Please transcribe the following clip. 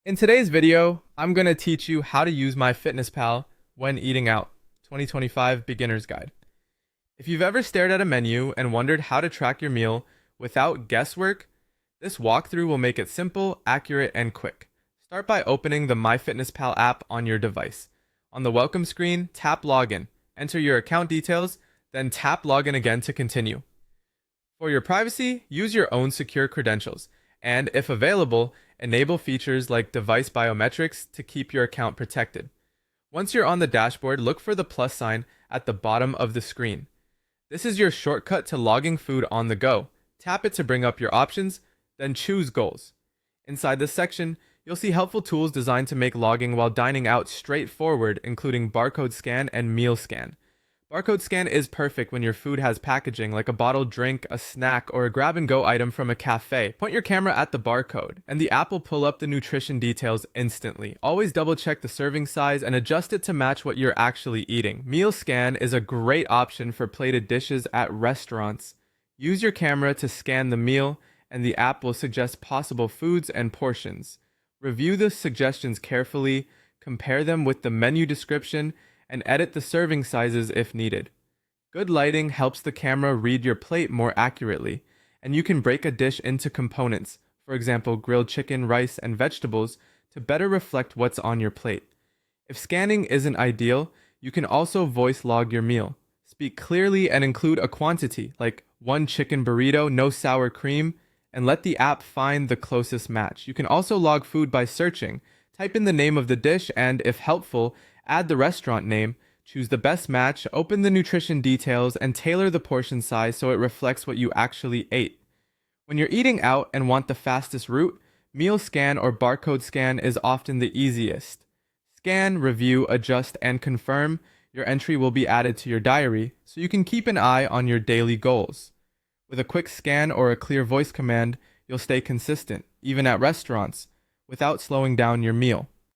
In today's video, I'm going to teach you how to use MyFitnessPal when eating out. 2025 Beginner's Guide. If you've ever stared at a menu and wondered how to track your meal without guesswork, this walkthrough will make it simple, accurate, and quick. Start by opening the MyFitnessPal app on your device. On the welcome screen, tap Login. Enter your account details, then tap Login again to continue. For your privacy, use your own secure credentials, and if available, enable features like device biometrics to keep your account protected. Once you're on the dashboard, look for the plus sign at the bottom of the screen. This is your shortcut to logging food on the go. Tap it to bring up your options, then choose Goals. Inside this section, you'll see helpful tools designed to make logging while dining out straightforward, including barcode scan and meal scan. Barcode scan is perfect when your food has packaging like a bottled drink, a snack, or a grab-and-go item from a cafe. Point your camera at the barcode, and the app will pull up the nutrition details instantly. Always double-check the serving size and adjust it to match what you're actually eating. Meal scan is a great option for plated dishes at restaurants. Use your camera to scan the meal, and the app will suggest possible foods and portions. Review the suggestions carefully, compare them with the menu description, and edit the serving sizes if needed. Good lighting helps the camera read your plate more accurately, and you can break a dish into components, for example, grilled chicken, rice, and vegetables, to better reflect what's on your plate. If scanning isn't ideal, you can also voice log your meal. Speak clearly and include a quantity, like 1 chicken burrito, no sour cream, and let the app find the closest match. You can also log food by searching. Type in the name of the dish and, if helpful, add the restaurant name, choose the best match, open the nutrition details, and tailor the portion size so it reflects what you actually ate. When you're eating out and want the fastest route, meal scan or barcode scan is often the easiest. Scan, review, adjust, and confirm. Your entry will be added to your diary so you can keep an eye on your daily goals. With a quick scan or a clear voice command, you'll stay consistent, even at restaurants, without slowing down your meal.